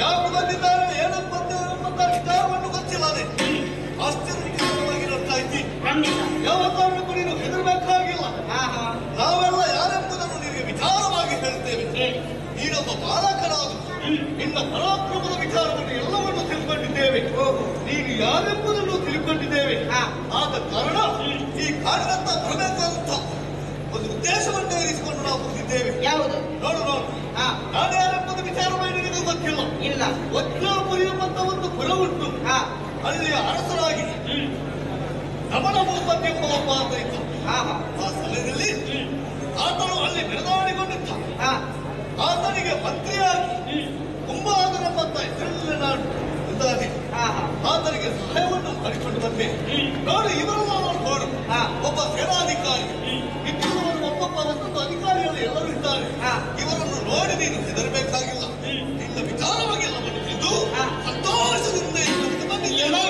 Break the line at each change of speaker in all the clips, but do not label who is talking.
ಯಾರು ಬಂದಿದ್ದಾರೆ ಏನಂತ ವಿಚಾರವನ್ನು ಗೊತ್ತಿಲ್ಲದೆ ಆಶ್ಚರ್ಯವಾಗಿ ನೋಡ್ತಾ ಇದ್ದಿ. ಯಾವ ಕಾರಣಕ್ಕೂ ನೀನು ಹೆದರಬೇಕಾಗಿಲ್ಲ. ನಾವೆಲ್ಲ ಯಾರೆಂಬುದನ್ನು ನಿನಗೆ ವಿಚಾರವಾಗಿ ಹೇಳ್ತೇವೆ. ನೀನೊಬ್ಬ ಬಾಲಕನಾದ ನಿನ್ನ ಪರಾಕ್ರಮದ ವಿಚಾರವನ್ನು ಎಲ್ಲವನ್ನು ತಿಳ್ಕೊಂಡಿದ್ದೇವೆ. ನೀನು ಯಾರೆಂಬುದನ್ನು ತಿಳ್ಕೊಂಡಿದ್ದೇವೆ. ಆದ ಕಾರಣ ಈ ಕಾಡಿನಂತ ಬರಬೇಕಾದಂತ ಒಂದು ಉದ್ದೇಶವನ್ನು ಇರಿಸಿಕೊಂಡು ನಾವು ಬಂದಿದ್ದೇವೆ.
ಯಾವುದು?
ನೋಡು ನಾನು ಯಾರೆಂಬುದು ವಿಚಾರವಾಗಿ ನಿನಗೂ ಗೊತ್ತಿಲ್ಲ.
ಇಲ್ಲ.
ವಜ್ರಾಪುರಿ ಎಂಬಂತ ಒಂದು ಕುಲ ಉಂಟು. ಅಲ್ಲಿಯ ಅರಸರಾಗಿ ರಮಣ ಭೂಪತಿ ಎಂಬ ಒಬ್ಬ ಅಂತ ಇದ್ದ. ಆ ಸಮಯದಲ್ಲಿ ಆತನು ಅಲ್ಲಿ ಬೆಳೆದಾಡಿಕೊಂಡಿದ್ದ. ಆತನಿಗೆ ಮಂತ್ರಿಯಾಗಿ ಕುಂಭಾದನೆಂಬಂತ ಹೆಸರಲ್ಲಿ ನಾನು ಇದ್ದಾನೆ. ಆತನಿಗೆ ಸಹಾಯವನ್ನು ಮಾಡಿಕೊಂಡು ಬಂದೆ. ನೋಡು ಇವರೆಲ್ಲ ನೋಡು, ಒಬ್ಬ ಸೇನಾಧಿಕಾರಿ, ಇಬ್ಬರು ಒಬ್ಬೊಬ್ಬ ಒಂದೊಂದು ಅಧಿಕಾರಿಗಳು ಎಲ್ಲರೂ ಇದ್ದಾರೆ. ಇವರನ್ನು ನೋಡಿ ನೀನು ಹೆದರಬೇಕಾಗಿಲ್ಲ. ನಿನ್ನ ವಿಚಾರವಾಗಿ ಎಲ್ಲ ಬಂದಿದ್ದು ಸಂತೋಷದಿಂದ ಬಂದಿದ್ದೇನೆ.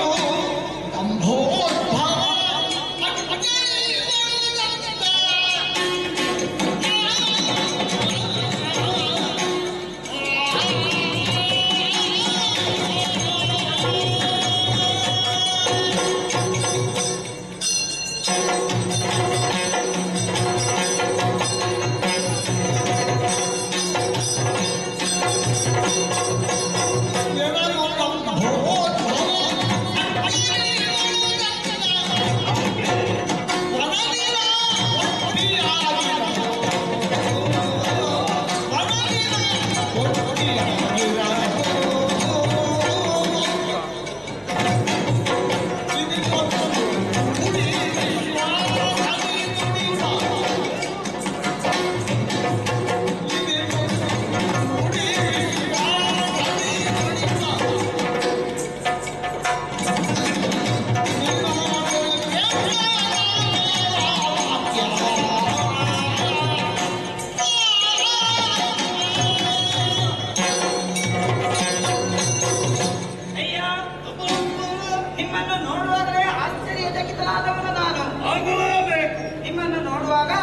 ನಿಮ್ಮನ್ನು ನೋಡುವಾಗ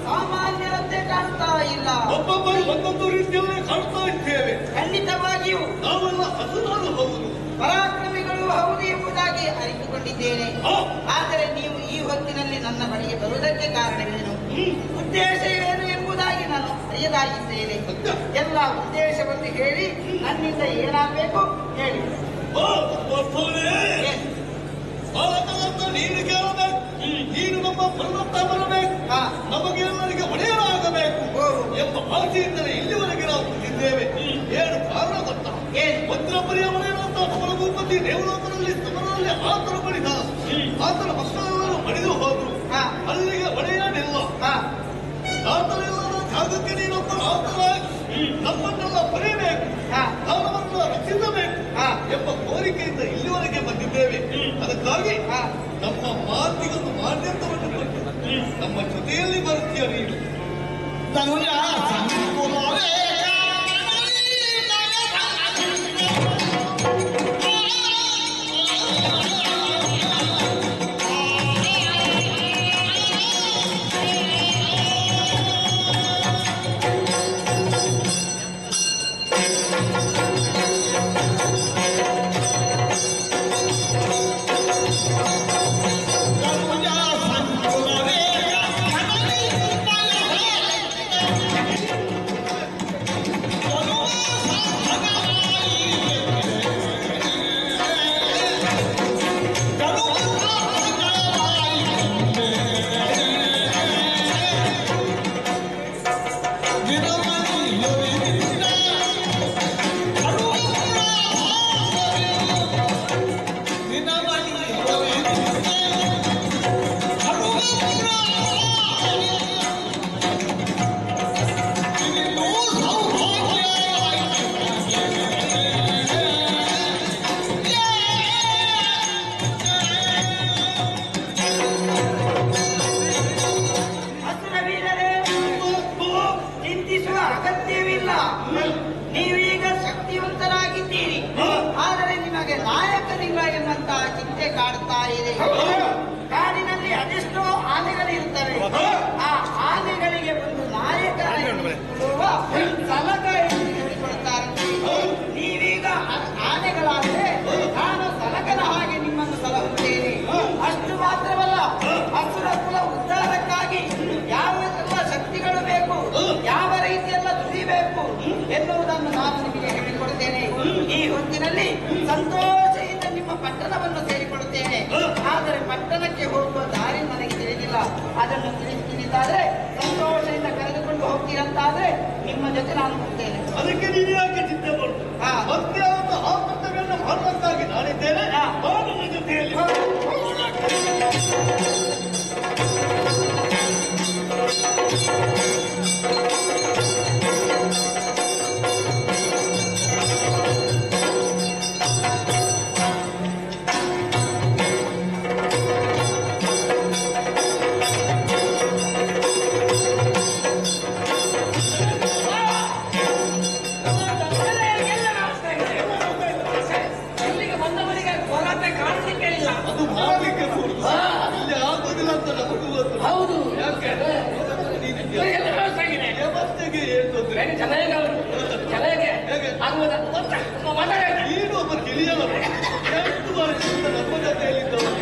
ಸಾಮಾನ್ಯರಂತೆ ಕಾಣ್ತಾ ಇಲ್ಲ.
ಒಬ್ಬೊಬ್ಬರು ಒಂದೊಂದು ರೀತಿಯಲ್ಲಿ ಕಾಣ್ತಾ ಇದ್ದೇವೆ.
ಖಂಡಿತವಾಗಿಯೂ
ನಾವೆಲ್ಲ ಹಸುನಾರು ಹೌದು,
ಪರಾಕ್ರಮಿಗಳು ಹೌದು ಎಂಬುದಾಗಿ ಅರಿತುಕೊಂಡಿದ್ದೇನೆ. ಆದರೆ ನೀವು ಈ ಹೊತ್ತಿನಲ್ಲಿ ನನ್ನ ಬಳಿಗೆ ಬರುವುದಕ್ಕೆ ಕಾರಣವೇನು, ಉದ್ದೇಶ ಏನು ಎಂಬುದಾಗಿ ನಾನು ಅರಿಯದಾಗಿದ್ದೇನೆ. ಎಲ್ಲ ಉದ್ದೇಶವನ್ನು ಹೇಳಿ ನನ್ನಿಂದ ಏನಾಗಬೇಕು ಹೇಳಿ.
ನೀನು ಕೇಳಬೇಕು, ನೀನು ನಮ್ಮ ಪರ್ವತ ಬರಬೇಕು, ನಮಗೆ ಎಲ್ಲರಿಗೆ ಒಡೆಯಲಾಗಬೇಕು ಎಂಬ ಆಸೆಯಿಂದಲೇ ಇಲ್ಲಿವರೆಗೆ ನಾವು ಬಂದಿದ್ದೇವೆ. ಏನು ಕಾರಣ ಗೊತ್ತಾ? ವಜ್ರಪುರಿಯ ಒಡೆಯನಂತ ಕಮಲ ಭೂಪತಿ ದೇವಲೋಕದಲ್ಲಿ ಸಮರದಲ್ಲಿ ಆತನು ಬಡಿದ. ಆತನ ಮಕ್ಕಳೆಲ್ಲರೂ ಬಡಿದು ಹೋದ್ರು. ಅಲ್ಲಿಗೆ ಒಡೆಯನಿಲ್ಲ. ಆತನೆಲ್ಲರ ಜಾಗಕ್ಕೆ ನೀನೊಬ್ಬ ಆತನಾಗಿ ನಮ್ಮನ್ನೆಲ್ಲ ಬರೀಬೇಕು, ನಾವನ್ನೆಲ್ಲ ರಕ್ಷಿಸಬೇಕು ಎಂಬ ಕೋರಿಕೆಯಿಂದ ಇಲ್ಲಿವರೆಗೆ ಬಂದಿದ್ದೇವೆ. ಅದಕ್ಕಾಗಿ ನಮ್ಮ ಮಾತಿಗೊಂದು ಮಾನ್ಯತ್ವವನ್ನು ಕೊಟ್ಟು ನಮ್ಮ ಜೊತೆಯಲ್ಲಿ ಬರ್ತೀಯ ನೀನು.
ನೀವೀಗ ಶಕ್ತಿವಂತರಾಗಿದ್ದೀರಿ, ಆದರೆ ನಿಮಗೆ ನಾಯಕನಿಲ್ಲ ಎಂಬಂತಹ ಚಿಂತೆ ಕಾಡ್ತಾ ಇದೆ. ಕಾಡಿನಲ್ಲಿ ಅದೆಷ್ಟೋ ಆನೆಗಳಿರುತ್ತವೆ. ಆ ಆನೆಗಳಿಗೆ ಒಂದು ನಾಯಕನ ಸಲಗ ಹೇಳಿಕೊಡ್ತಾರೆ. ನೀವೀಗ ಈ ಹೊತ್ತಿನಲ್ಲಿ ಸಂತೋಷದಿಂದ ನಿಮ್ಮ ಪಟ್ಟಣವನ್ನು ಸೇರಿಕೊಳ್ಳುತ್ತೇನೆ. ಆದರೆ ಪಟ್ಟಣಕ್ಕೆ ಹೋಗುವ ದಾರಿ ನನಗೆ ತಿಳಿದಿಲ್ಲ. ಅದನ್ನು ತಿಳಿಸಿದ್ದಾದ್ರೆ ಸಂತೋಷದಿಂದ ಕರೆದುಕೊಂಡು ಹೋಗ್ತೀರಂತಾದ್ರೆ ನಿಮ್ಮ ಜೊತೆ ನಾನು ಹೋಗ್ತೇನೆ.
ಅದಕ್ಕೆ ನೀನು ಯಾಕೆ ಚಿಂತೆ ಮಾಡುದು? ಮತ್ತೆ ಆ ಕರ್ತವ್ಯವನ್ನು ಮಾಡುವಂತಾಗಿ ನಾನಿದ್ದೇನೆ. ನನ್ನ ಜೊತೆಯಲ್ಲಿ ನೀನು ಒಬ್ಬ ಕಿಳಿಯಲ್ಲ. ಎಷ್ಟು ವರ್ಷದಿಂದ ನಮ್ಮ ಜೊತೆಯಲ್ಲಿದ್ದವರು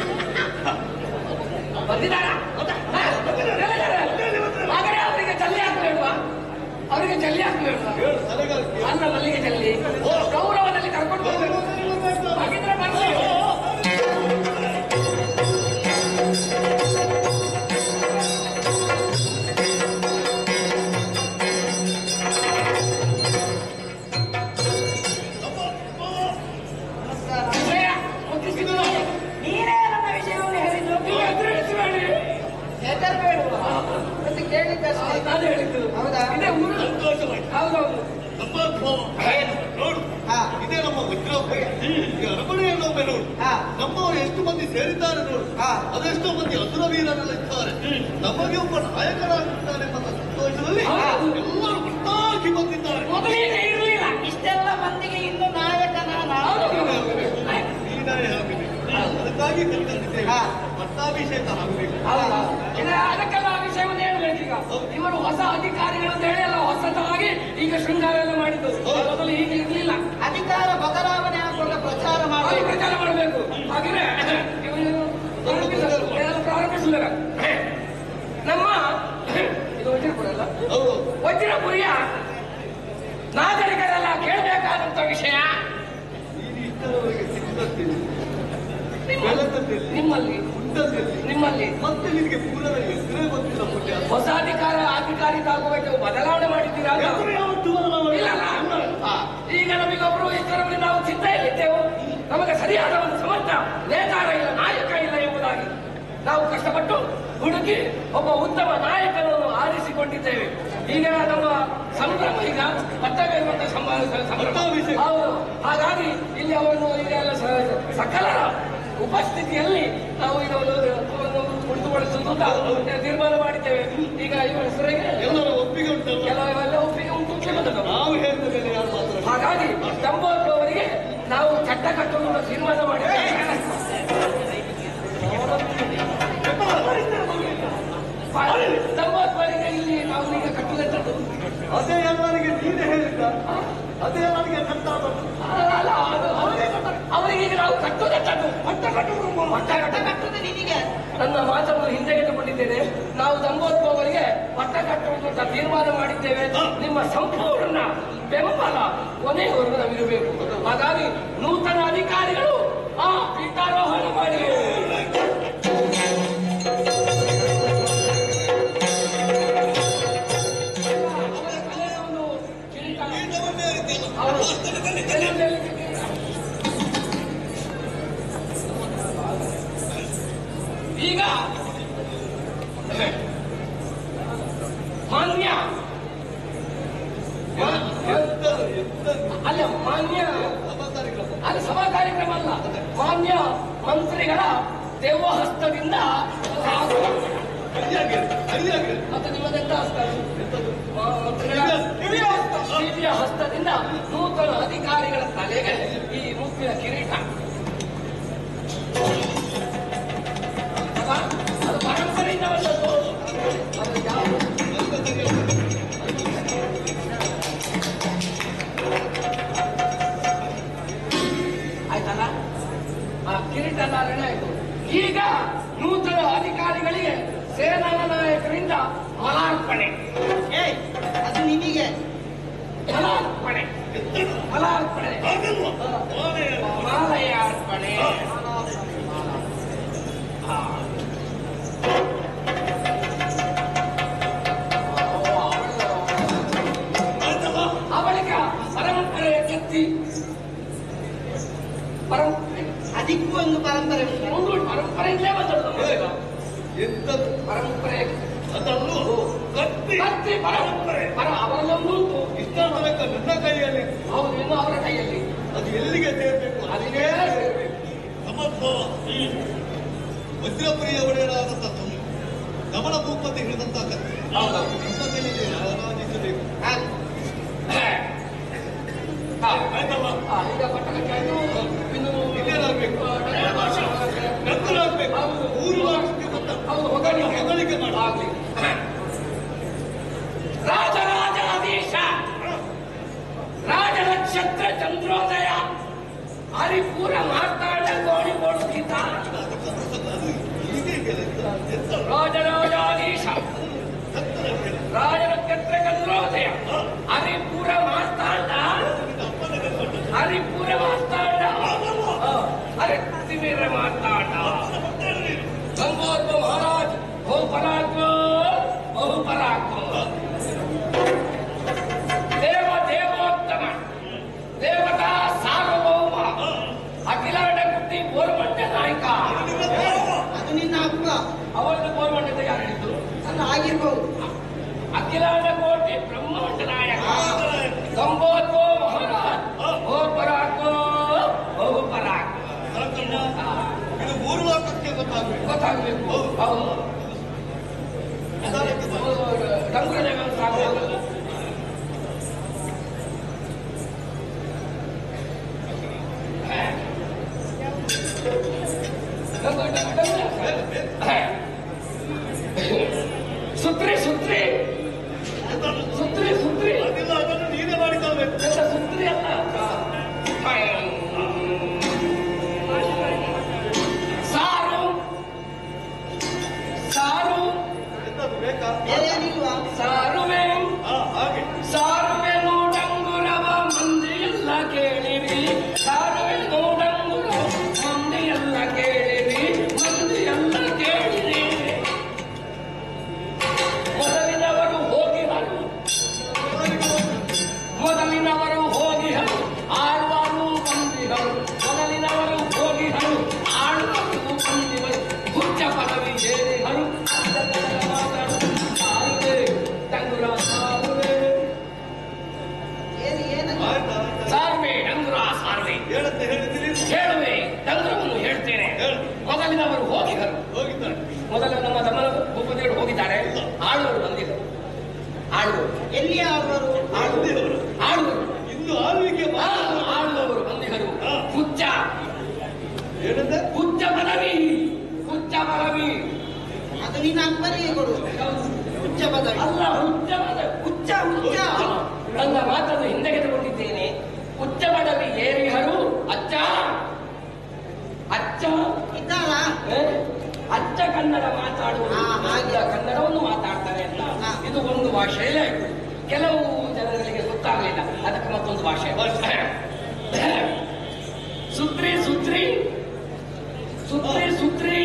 ಅವರಿಗೆ ಜಲ್ಲಿ ಹಾಕಬೇಡುವ, ಅವರಿಗೆ ಜಲ್ಲಿ ಹಾಕಬೇಡುವ, ಅನ್ನ ಮಲ್ಲಿಗೆ ಜಲ್ಲಿ ಗೌರವದಲ್ಲಿ ಕರ್ಕೊಂಡು ಹೋಗ್ಬೇಕು. ಹಾಗಿದ್ರೆ ಬನ್ನಿ.
ನೀನೇ ನನ್ನ ವಿಷಯವನ್ನು ಹೇಳಿದ್ದು ಹೆದರ್ಬೇಡುವ ಮತ್ತೆ ಕೇಳಿದ್ದಷ್ಟೇ.
ನಾನು ಹೇಳಿದ್ದು
ಹೌದಾ?
ಇದೇ ಊರು. ಹೌದೌದು.
ನೋಡು, ಇದೇ ನಮ್ಮ ವಜ್ರೋಪಯ. ಈಗ ಅರಮನೆಯನ್ನು ಒಮ್ಮೆ ನೋಡು. ನಮ್ಮವರು ಎಷ್ಟು ಮಂದಿ ಸೇರಿದ್ದಾರೆ ನೋಡು. ಅದೆಷ್ಟೋ ಮಂದಿ ಅಸುರ ವೀರರೆಲ್ಲ ಇದ್ದಾರೆ. ನಮಗೆ ಒಬ್ಬ ನಾಯಕರಾಗುತ್ತಾರೆ ಎಂಬ ಸಂತೋಷದಲ್ಲಿ ಎಲ್ಲರೂ ಒಟ್ಟಾಗಿ ಬಂದಿದ್ದಾರೆ.
ಮೊದಲಿಗೆ ಇರಲಿಲ್ಲ
ಇಷ್ಟೆಲ್ಲ ಮಂದಿಗೆ ಇನ್ನು ನಾಯಕನ
ನೀನೇ ಆಗಿದೆ. ಅದಕ್ಕಾಗಿ ಕರೆದಿದ್ದೇವೆ. ಪಟ್ಟಾಭಿಷೇಕ ಆಗಬೇಕು.
ಅದಕ್ಕೆಲ್ಲ ವಿಷಯವನ್ನು ಹೇಳ್ಬೇಕು. ಈಗ ಇವರು ಹೊಸ ಅಧಿಕಾರಿಗಳು ಅಂತ ಹೇಳಿ ಎಲ್ಲ ಹೊಸದಾಗಿ ಈಗ ಶೃಂಗಾರ ಎಲ್ಲ ಮಾಡಿದ್ದು. ಮೊದಲು ಈಗ ಇರಲಿಲ್ಲ.
ಅಧಿಕಾರ ಬದಲಾವಣೆ ಆಗುವಾಗ ಪ್ರಚಾರ
ಮಾಡಬೇಕು. ಹಾಗೆ ಇವರು ಪ್ರಾರಂಭಿಸಿದ್ದಾರೆ. ನಮ್ಮ ಇದು ವಜ್ರಪುರ ಅಲ್ಲ, ವಜ್ರಪುರಿಯ ನಾಗರಿಕರೆಲ್ಲ ಕೇಳಬೇಕಾದಂತ ವಿಷಯ ನಿಮ್ಮಲ್ಲಿ
ಮತ್ತೆ ನಿನಗೆ ಪೂರ್ಣ ಹೆಸರೇ ಗೊತ್ತಿಲ್ಲ.
ಹೊಸ ಅಧಿಕಾರಿ ತಾಗುವಾಗ ಬದಲಾವಣೆ ಮಾಡಿದ್ದೀರಾ? ಈಗ ನಮಗೊಬ್ರು ಇಷ್ಟರಲ್ಲಿ ನಾವು ಚಿಂತೆಯಲ್ಲಿದ್ದೆವು. ನಮಗೆ ಸರಿಯಾದ ಒಂದು ಸಮರ್ಥ ನೇತಾರ ಇಲ್ಲ, ನಾಯಕ ಇಲ್ಲ ಎಂಬುದಾಗಿ ನಾವು ಕಷ್ಟಪಟ್ಟು ಹುಡುಕಿ ಒಬ್ಬ ಉತ್ತಮ ನಾಯಕನನ್ನು ಆರಿಸಿಕೊಂಡಿದ್ದೇವೆ. ಈಗ ನಮ್ಮ ಸಂಭ್ರಮ ಈಗ ಪಟ್ಟಬೇಕಂತ ಸಂಭ್ರಮ. ಹೌದು. ಹಾಗಾಗಿ ಇಲ್ಲಿ ಅವರನ್ನು ಈಗೆಲ್ಲ ಸಕಲರ ಉಪಸ್ಥಿತಿಯಲ್ಲಿ ನಾವು ಇದನ್ನು ಕುಳಿತುಗೊಳಿಸುವುದು ಅಂತ ತೀರ್ಮಾನ ಮಾಡಿದ್ದೇವೆ. ಈಗ ಇವರ ಹೆಸರಿಗೆ
ಎಲ್ಲರ ಒಪ್ಪಿಗೆ ಉಂಟು.
ಕೆಲವೆಲ್ಲ ಒಪ್ಪಿಗೆ ಉಂಟು.
ನಾವು ಹೇಳಿದ ಮೇಲೆ ಯಾರು ಮಾತ್ರ.
ಹಾಗಾಗಿ ತಂಬೋತ್ವರಿಗೆ ನಾವು ಚಟ್ಟ ಕಟ್ಟುವ ತೀರ್ಮಾನ ಮಾಡಿದ್ದೇವೆ. ತಂಬೋತ್ವರಿಗೆ ಇಲ್ಲಿ ನಾವು ಈಗ ಕಟ್ಟುವಂಥದ್ದು
ಅದೇ ಎಲ್ಲರಿಗೆ ನೀನೇ ಹೇಳಿದ್ದ. ಅದೇ ನನಗೆ
ಅವರಿಗೆ ನಾವು ಕಟ್ಟುವಂಥದ್ದು
ಪಟ್ಟ ಕಟ್ಟುವುದು ನಿನಗೆ.
ನನ್ನ ಮಾತನ್ನು ಹಿಂದೆಗೆದುಕೊಂಡಿದ್ದೇನೆ. ನಾವು ತಂಬೋತ್ವರಿಗೆ ಪಟ್ಟ ಕಟ್ಟುವುದು ಅಂತ ತೀರ್ಮಾನ ಮಾಡಿದ್ದೇವೆ. ನಿಮ್ಮ ಸಂಪೂರ್ಣ ಬೆಂಬಲ ಕೊನೆಯವರೆಗೂ ನಮಗಿರಬೇಕು. ಹಾಗಾಗಿ ನೂತನ ಅಧಿಕಾರಿಗಳು ಆ ಪೀಠಾರೋಹಣ ಮಾಡಿ ಈಗ ಮಾನ್ಯ ಅಲ್ಲ ಮಾನ್ಯ ಅದು ಸಭಾ ಕಾರ್ಯಕ್ರಮ ಅಲ್ಲ, ಮಾನ್ಯ ಮಂತ್ರಿಗಳ ದೇವಹಸ್ತದಿಂದ ಮತ್ತೆ ನಿಮ್ಮದೆಂತ ಹಸ್ತ? ದಿವ್ಯ ಹಸ್ತದಿಂದ ನೂತನ ಅಧಿಕಾರಿಗಳ ತಲೆಗೆ ಈ ಮುಖ್ಯ ಕಿರೀಟ. ಅದು ಪರಂಪರೆಯಿಂದ ಬಂದದ್ದು. ಅದು ಯಾವುದು ಆಯ್ತಲ್ಲ, ಆ ಕಿರೀಟ ಧಾರಣೆ ಆಯ್ತು. ಈಗ ನೂತನ ಅಧಿಕಾರಿಗಳಿಗೆ ಸೇನಾ ನಾಯಕರಿಂದ ಮಲಾರ್ಪಣೆ.
ಅದು ನಿನಗೆ
ಮಲಾರ್ಪಣೆ ಫಲಾರ್ಪಣೆ,
ಹಾಗಲ್ವಾ?
ಮಾಲೆಯ ಅರ್ಪಣೆ. ಅವಳಿಗ ಪರಂಪರೆಯ ಕತ್ತಿ, ಪರಂಪರೆ
ಅದಕ್ಕೂ ಒಂದು ಪರಂಪರೆ ಉಂಟು.
ಒಂದು ಪರಂಪರೆಯಿಂದಲೇ ಬಂದದ್ದು
ಎಂತದ್ದು
ಪರಂಪರೆ.
ಅದನ್ನು ಕತ್ತಿ
ಕತ್ತಿ ಪರಂಪರೆ ಅವರಲ್ಲೊಂದು ಉಂಟು.
ಇಷ್ಟ ತನಕ ನನ್ನ ಕೈಯಲ್ಲಿ,
ಹೌದು, ಇನ್ನು ಅವರ ಕೈಯಲ್ಲಿ.
ಅದು ಎಲ್ಲಿಗೆ ಸೇರ್ಬೇಕು?
ಅದಿಗೆ ಸೇರ್ಬೇಕು.
ಸಮರ್ಭವ ವಜ್ರಪ್ರಿಯ ಒಡೆಯರಾದಂತ ಕಮಲ ಭೂಪತಿ ಹಿಡಿದಂತ ಕತ್ತಿ
ಹೌದೌದು.
ನನ್ನ ಕೈಯಲ್ಲಿ ಆರಾಧಿಸಬೇಕು. ಆಯ್ತಲ್ಲ?
ಈಗ ಪಟ್ಟಣಕ್ಕೆ ಆಯ್ತು. ಇನ್ನು
ಇನ್ನೇನಾಗ್ಬೇಕು? ನಕ್ಕಲಾಗ್ಬೇಕು.
ಹೌದು.
ಊರು ವಾಸಕ್ಕೆ ಗೊತ್ತ.
ಹೌದು,
ಹೊಗಳಿಕೆ ಮಾಡು.
ಆಗ್ಲಿ. ರಾಜರಾಜಾಧೀಶ ರಾಜನಕ್ಷತ್ರ ಚಂದ್ರೋದಯ ಹರಿಪೂರ ಮಾರ್ತಾಂಡ ಕೋಣಿ ಕೊಡುತ್ತಿದ್ದ
ಅದು ಹೀಗೆ ಎಂತ
ರಾಜರಾಜಾಧೀಶ ರಾಜನಕ್ಷತ್ರ ಚಂದ್ರೋದಯ ಹರಿಪೂರ ಮಾರ್ತಾಂಡ ಹರಿಪೂರ ಮಾರ್ತಾಂಡ ಹರಿತಿವೀರ ಮಾರ್ತಾಂಡ ಗಂಗೋರ್ವ ಮಹಾರಾಜ್ ಬಹುಪರಾಕ್ರೋ ಬಹುಪರಾಕ್ರೋ ದೇವ ದೇವೋತ್ತಮ ದೇವತಾ ಸಾರ್ವಭೌಮ ಅಖಿಲಾಂಡ ಕುಟ್ಟಿ ಗೋರ್ಮಂಡ್ಯ ನಾಯಕ.
ಅದು ನಿನ್ನ ಹಬ್ಬ.
ಅವರದ್ದು ಗೋರ್ಮಂಡ್ಯದ ಯಾರು ಹೇಳಿದ್ದು?
ಅದು ಆಗಿರ್ಬಹುದು.
ಅಖಿಲಾಂಡ ಕೋಟಿ ಬ್ರಹ್ಮಾಂಡ ನಾಯಕ ಗಂಗೋತ್ವ ಮಹಾರಾಜ್ ಬಹುಪರಾಕ್ರೋ ಬಹುಪರಾಕ್.
ಇದು ಊರು ವಾಸಕ್ಕೆ ಗೊತ್ತಾಗ್ಬೇಕು.
ಗೊತ್ತಾಗಬೇಕು. ಹೌದು, ಡಂಗುರ ಸಾಗಬೇಕು. ಸುತ್ರಿ ಸುತ್ರಿ ಸುತ್ರಿ ಸುತ್ರಿ
ಅದಿಲ್ಲ, ಅದನ್ನು ನೀನೇ ಮಾಡಿಕೊಳ್ಬೇಕು.
ಸುತ್ರಿ ಅಲ್ಲ, ಸಾರು ಸಾರು
ಎಂತದು ಬೇಕಾ?
ಬೇರೆ ಏನಿಲ್ವಾ?
ಸಾರುವೆ
ಹಾಗೆ
ಸಾರುವೆ ನೋಡಂಗುರವ ಮಂದಿಯೆಲ್ಲ ಕೇಳಿರಿ. ಸಾರುವೆ ನೋಡಂಗುರವ ಮಂದಿಯೆಲ್ಲ ಕೇಳಿರಿ. ಮಂದಿಯೆಲ್ಲ ಕೇಳಿರಿ. ಮೊದಲಿನವರು ಹೋಗಿಹರು, ಮೊದಲಿನವರು ಹೋಗಿಹರು, ಆಳುವರು ಬಂದಿಹರು. ಮೊದಲಿನವರು ಹೋಗಿಹರು, ಆಳುವರು ಬಂದಿಹರು. ಹುಚ್ಚ ಪದವಿ ಏರಿಹರು. ಸಾರುವೆ ಡಂಗುರ ಸಾರುವೆ
ಆಯ್ತಾ?
ಸಾರುವೆ ಡಂಗುರ ಸಾರುವೆ
ಹೇಳಂತ ಹೇಳಿದ್ದೀರಿ.
ಹೇಳುವೆ, ಡಂಗುರವನ್ನು ಹೇಳ್ತೇನೆ.
ಹೇಳು.
ಮೊದಲಿನವರು ಹೋಗಿಹರು,
ಹೋಗಿದ್ದಾನೆ.
ಮೊದಲ ನಮ್ಮ ತಮ್ಮನ ಭೂಪತಿಗಳು ಹೋಗಿದ್ದಾರೆ. ಆಳುವರು ಬಂದಿದ್ದರು. ಆಳುವರು
ಎಲ್ಲಿ ಆಡುವರು?
ಆಳುತ್ತಿದ್ದವರು.
ಆಳುವರು
ಇನ್ನು ಆಳ್ವಿಕೆ
ಆಳುವವರು ಬಂದಿದ್ದರು. ಹುಚ್ಚ
ಏನಂದ್ರೆ
ಹುಚ್ಚ ಪದವಿ, ಹುಚ್ಚ ಪದವಿ
ಅದು ನಿನ್ನ ಅಪ್ಪನಿಗೆ ಕೊಡು. ಹುಚ್ಚ ಪದವಿ
ಅಲ್ಲ, ಹುಚ್ಚ ಪದವಿ.
ಹುಚ್ಚ ಹುಚ್ಚ.
ನನ್ನ ಮಾತನ್ನು ಹಿಂದೆಗೆ ತಗೊಂಡಿದ್ದೇನೆ. ಹುಚ್ಚ ಪದವಿ ಏರಿಹರು. ಅಚ್ಚ ಅಚ್ಚ
ಇದ್ದಾಳ?
ಏ? ಅಚ್ಚ ಕನ್ನಡ ಮಾತಾಡುವುದು,
ಹಾಗೆ.
ಕನ್ನಡವನ್ನು ಮಾತಾಡ್ತಾರೆ ಅಂತ.
ಹಾ.
ಇದು ಒಂದು ಭಾಷೆಯಲ್ಲೇ ಆಯ್ತು. ಕೆಲವು ಜನಗಳಿಗೆ ಗೊತ್ತಾಗಲಿಲ್ಲ, ಅದಕ್ಕೆ ಮತ್ತೊಂದು ಭಾಷೆ. ಸುತ್ರಿ ಸುತ್ರಿ ಸುತ್ರಿ ಸುತ್ರಿ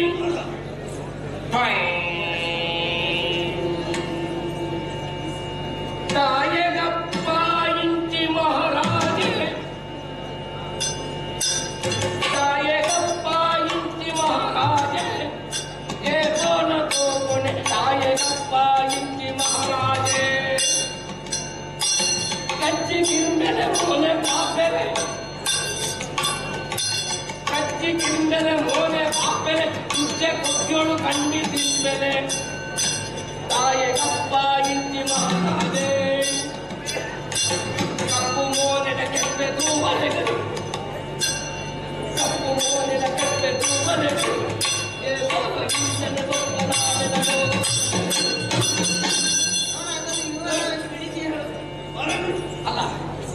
ತಾಯಗಪ್ಪ ಇಂಚಿ ಮಹಾರಾಜೆ, ತಾಯಗಪ್ಪ ಇಂಚಿ ಮಹಾರಾಜೆ, ಏ ಕೋನ ಕೋನೆ ತಾಯಗಪ್ಪ ಇಂಚಿ ಮಹಾರಾಜೆ. ಕಚ್ಚಿ ಕಿಂಬೆಲೆ ಮೋನೆ ಪಾಪೆಲೆ, ಕಚ್ಚಿ ಕಿಂಬೆಲೆ ಮೋನೆ ಪಾಪೆಲೆ, ತುಚ್ಚೆ ಕೊಚ್ಚೋಳು ಕಂಡಿದ್ದಿದ್ಮೇಲೆ ತಾಯಗಪ್ಪ ಇಂಚಿ ಮಹಾರಾಜೆ. ಕಪ್ಪು ಮೋನೆದ ಕೆಪ್ಪೆ ತೂವಲೆಗಳು, ಕಪ್ಪು ಮೋನೆದ ಕೆಪ್ಪೆ ತೂವಲೆಗಳು, ಏ ಬಾಬ ಇಂಚನ ದೊಡ್ಡದಾದೆನಗೋ. ಅಲ್ಲ,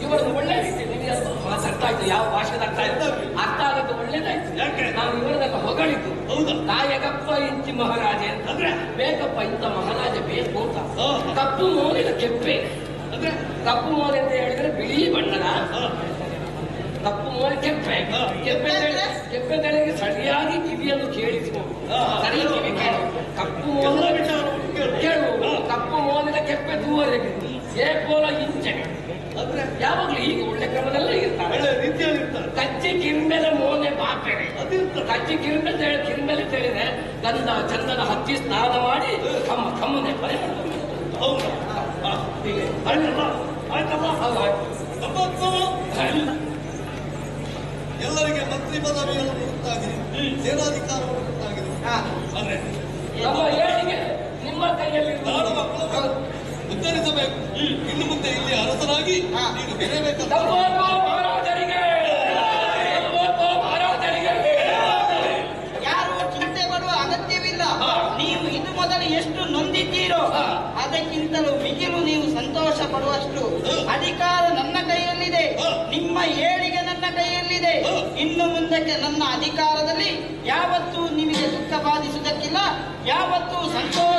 ಇವರನ್ನು ಒಳ್ಳೆ ರೀತಿ ನಿಮಗೆ ಮಾತಾಡ್ತಾ ಇತ್ತು. ಯಾವ ಭಾಷೆದ ಅರ್ಥ ಆಯ್ತು? ಅರ್ಥ ಆಗದ್ದು ಒಳ್ಳೇದಾಯ್ತು.
ಯಾಕೆ?
ನಾವು ಇವರನ್ನ ಹೊಗಳಿದ್ದು.
ಹೌದಾ?
ನಾಯಕಪ್ಪ ಇಂಚಿ ಮಹಾರಾಜೆ ಅಂತ.
ಅಂದ್ರೆ
ಬೇಕಪ್ಪ ಇಂಥ ಮಹಾರಾಜ ಬೇಕು ಅಂತ.
ಹಾ.
ಕಪ್ಪು ಮೋನಿನ ಕೆಪ್ಪೆ,
ಅಂದ್ರೆ
ಕಪ್ಪು ಮೋನೆ ಅಂತ ಹೇಳಿದ್ರೆ ಬಿಳಿ ಬಣ್ಣದ ಕಪ್ಪು ಮೋನೆ ಕೆಪ್ಪೆ ಕೆಪ್ಪೆ ತಲೆಗೆ ಸರಿಯಾಗಿ ಕಿವಿಯನ್ನು ಕೇಳಿಸಬಹುದು. ಸರಿ ಕಿವಿ ಕೇಳು. ಕಪ್ಪು ಮೋನೆ ಕೇಳು. ಕಪ್ಪು ಮೋನಿನ ಕೆಪ್ಪೆ ದೂವರೆಗೆ ಏಪೋಲ ಇಂಚೆ
ಅಂದ್ರೆ
ಯಾವಾಗ್ಲೂ ಈಗ ಒಳ್ಳೆ ಕ್ರಮದಲ್ಲೇ ಇರ್ತಾರೆ.
ಒಳ್ಳೆ ರೀತಿಯಲ್ಲಿ ಇರ್ತಾರೆ.
ಕಚ್ಚಿ ಕಿರುಮೆಲೆ ಮೋನೆ ಬಾಪೆರೆ ಕಚ್ಚಿ ಕಿರುಮೆಲೆ ತಿಳಿದ್ರೆ ಗಂಧ ಚಂದನ ಹಚ್ಚಿ ಸ್ನಾನ ಮಾಡಿ ಕಮ್ಮನೆ ಬರೆ.
ಹೌದಾ? ಆಯ್ತಲ್ಲ ಆಯ್ತಲ್ಲ. ಎಲ್ಲರಿಗೆ ಮಂತ್ರಿ ಪದವಿಯನ್ನು ಕೊಡುತ್ತಾಗಿದೆ, ಸೇನಾಧಿಕಾರವನ್ನು ಕೊಡುತ್ತಾಗಿದೆ. ಅಂದ್ರೆ
ನಮ್ಮ ಏಳಿಗೆ ನಿಮ್ಮ ಕೈಯಲ್ಲಿ
ನಾಡು ಮಕ್ಕಳು ಉತ್ತರಿಸಬೇಕು. ಇನ್ನು ಮುಂದೆ ಇಲ್ಲಿ ಅರಸರಾಗಿ ನೀನು ಬೆಳೆಯಬೇಕಂತ
ಮಹಾರಾಜರಿಗೆ
ಯಾರು ಚಿಂತೆ ಪಡುವ ಅಗತ್ಯವಿಲ್ಲ. ನೀವು ಇದು ಮೊದಲು ಎಷ್ಟು ನೊಂದಿದ್ದೀರೋ ಅದಕ್ಕಿಂತಲೂ ಮಿಗಿಲು ನೀವು ಸಂತೋಷ ಪಡುವಷ್ಟು ಅಧಿಕಾರ ನನ್ನ ಕೈಯಲ್ಲಿದೆ. ನಿಮ್ಮ ಏಳಿಗೆ ನನ್ನ ಕೈಯಲ್ಲಿದೆ. ಇನ್ನು ಮುಂದಕ್ಕೆ ನನ್ನ ಅಧಿಕಾರದಲ್ಲಿ ಯಾವತ್ತೂ ನಿಮಗೆ ದುಃಖ ಬಾಧಿಸುವುದಕ್ಕಿಲ್ಲ, ಯಾವತ್ತೂ ಸಂತೋಷ